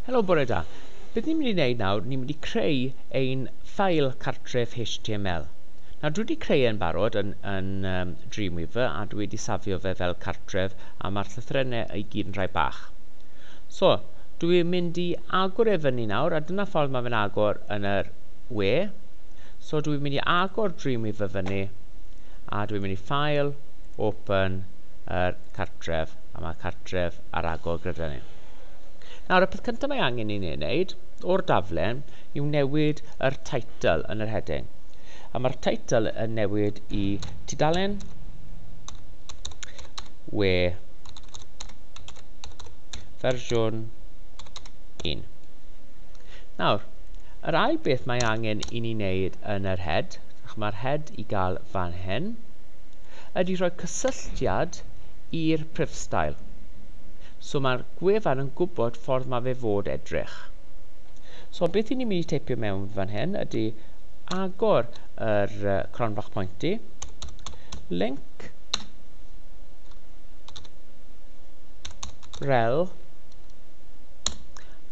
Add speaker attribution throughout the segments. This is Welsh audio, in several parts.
Speaker 1: Helo bore da. Beth ni'n mynd i wneud nawr, ni'n mynd i creu ein ffail cartref HTML. Nawr dwi wedi creu e'n barod yn Dreamweaver a dwi wedi safio fe fel cartref a mae'r llythrennau i gyd yn rhai bach. So, dwi'n mynd i agor e fyny nawr a dyna ffordd mae fe'n agor yn yr we. So dwi'n mynd i agor Dreamweaver fyny a dwi'n mynd i ffail, open, yr cartref a mae cartref ar agor gyda ni. Nawr, y peth cyntaf mae angen i ni wneud o'r daflen yw newid yr teitl yn yr heading. A mae'r teitl yn newid i tudalen we fersiwn 1. Nawr, yr ail beth mae angen i ni wneud yn yr head, mae'r head i gael fan hyn, ydy rhoi cysylltiad i'r prifstail. So mae'r gwefan yn gwybod ffordd mae fe fod edrych. So beth i ni'n mynd i teipio mewn fan hyn ydy agor yr cronfach pointy, link, rel,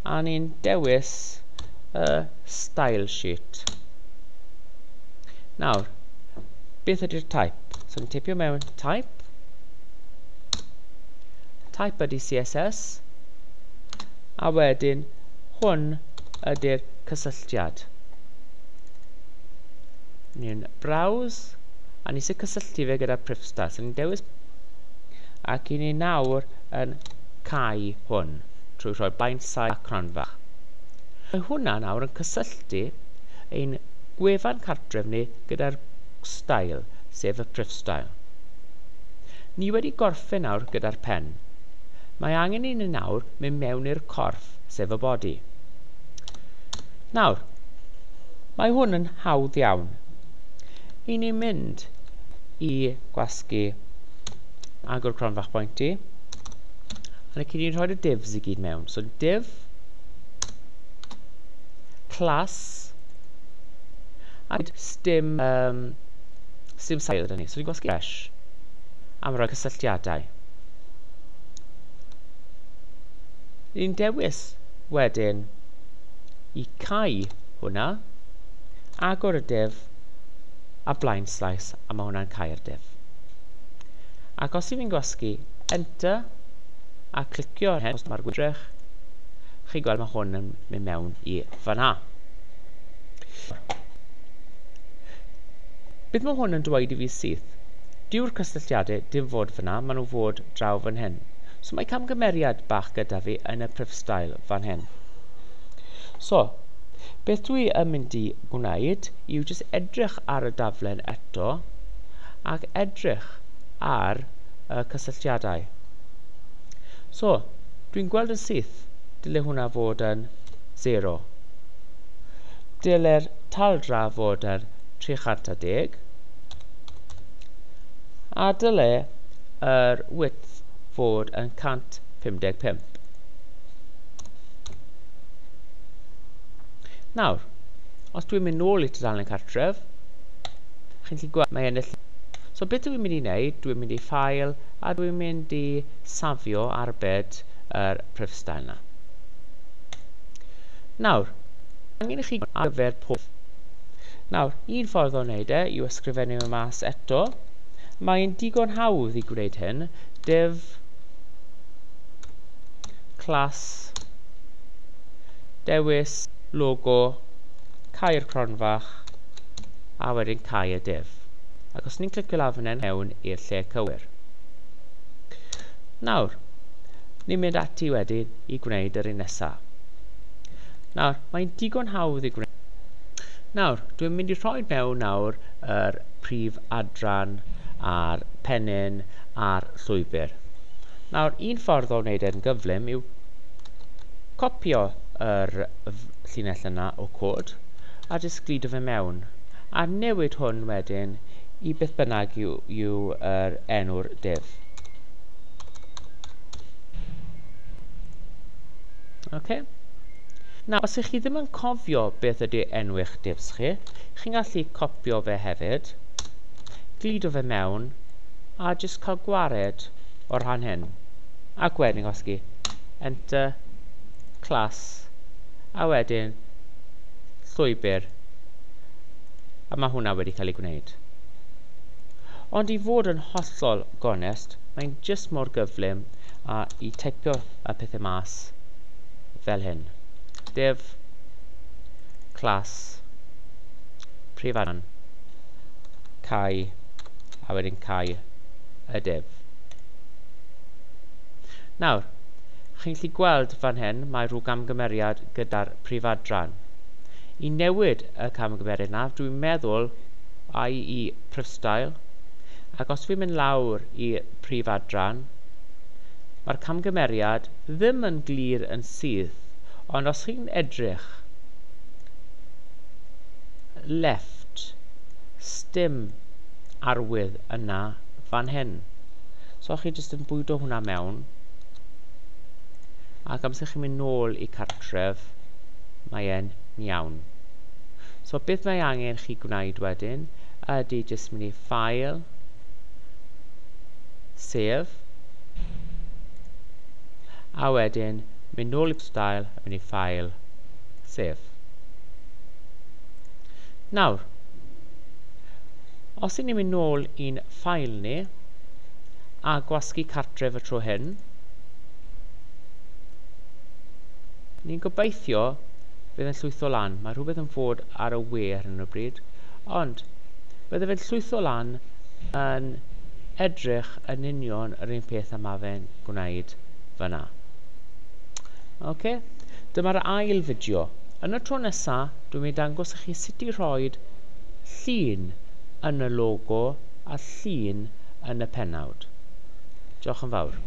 Speaker 1: a ni'n dewis y style sheet. Nawr, beth ydy'r type? So ni'n teipio mewn type ydy CSS, a wedyn hwn ydy'r cysylltiad. Ni'n browse, a ni sy'n cysylltu fe gyda'r prifstail. So ni'n dewis, ac i ni nawr yn cau hwn, trwy rhoi blaenllaw a cronfach. Mae hwnna nawr yn cysylltu ein gwefan cartref ni gyda'r stael, sef y prifstail. Ni wedi gorffen nawr gyda'r pen. Mae angen i ni nawr mynd mewn i'r corff, sef y body. Nawr, mae hwn yn hawdd iawn. I ni mynd i gwasgu agor cronfach pointy, a cyn ni'n rhoi y divs i gyd mewn. So div, class, a stim style ydy ni. So ni'n gwasgu fresh am roi cysylltiadau. Ni'n dewis wedyn i cau hwnna, agor y div a blaenslaw a mae hwnna'n cau'r div. Ac os i fi'n gwasgu enter a clicio ar hyn, os mae'r gwydrych, chi'n gweld mae hwn yn mynd mewn i fanna. Beth mae hwn yn dweud i fi syth? Dyw'r cysylltiadau dim fod fanna, maen nhw fod draw fan hyn. So mae camgymeriad bach gyda fi yn y prifstail fan hyn. So, beth dwi yn mynd i gwneud yw jyst edrych ar y daflen eto ac edrych ar y cysylltiadau. So, dwi'n gweld yn syth, dyle hwnna fod yn 0. Dyle'r taldra fod yn 310 a dyle yr width fod yn 155. Nawr, os dwi'n mynd nôl i tudalen cartref, chi'n gallu gweld mae ennill. So beth dwi'n mynd i wneud? Dwi'n mynd i ffail a dwi'n mynd i safio arbed yr prifstail yna. Nawr, angen i chi ar gyfer pob. Nawr, un ffordd o wneud e yw ysgrifennu y mas eto. Mae'n digon hawdd i gwneud hyn. Div, class, dewis, logo, cau'r cronfach, a wedyn cau y div. Ac os ni'n clicio lawr fan hyn mewn i'r lle cywir. Nawr, ni'n mynd ati wedyn i gwneud yr un nesaf. Nawr, mae'n digon hawdd i gwneud. Nawr, dwi'n mynd i rhoi mewn nawr yr prif adran a'r pennyn a'r llwybr. Nawr, un ffordd o wneud e'n gyflym yw copio yr llinell yna o cod a jyst glido fe mewn a newid hwn wedyn i beth bynnag yw yr enw'r div. Okay. Nawr, os ych chi ddim yn cofio beth ydy enw'ch divs chi, chi'n gallu copio fe hefyd, glido fe mewn a jyst cael gwared o'r rhan hyn. Ac wedyn gwasgu enter clas, a wedyn llwybr, a mae hwnna wedi cael ei gwneud. Ond i fod yn hollol gonest, mae'n jyst mor gyflym i teipio y pethau mas fel hyn. Div, clas, prif adran, cau, a wedyn cau y div. Nawr, chi'n gallu gweld fan hyn mae rhyw gamgymeriad gyda'r prif adran. I newid y camgymeriad yna, dwi'n meddwl i prifstail, ac os fi'n mynd lawr i prif adran, mae'r camgymeriad ddim yn glir yn syth, ond os chi'n edrych left, sdim arwydd yna fan hyn. So chi jyst yn bwydo hwnna mewn, ac amser chi'n mynd nôl i cartref, mae e'n iawn. So beth mae angen chi gwneud wedyn ydy jyst mynd i File, Save, a wedyn mynd nôl i Style a mynd i File, Save. Nawr, os ni'n mynd nôl i'n ffail ni a gwasgu cartref y tro hyn, ni'n gobeithio bydd yn llwytho lan. Mae rhywbeth yn fod ar y we ar hyn o bryd, ond bydde fe'n llwytho lan yn edrych yn union yr un peth yma fe'n gwneud fyna. Okay? Dyma'r ail fideo. Yn y tro nesaf, dwi'n mynd i dangos i chi sut i rhoi llun yn y logo a llun yn y pennawd. Diolch yn fawr.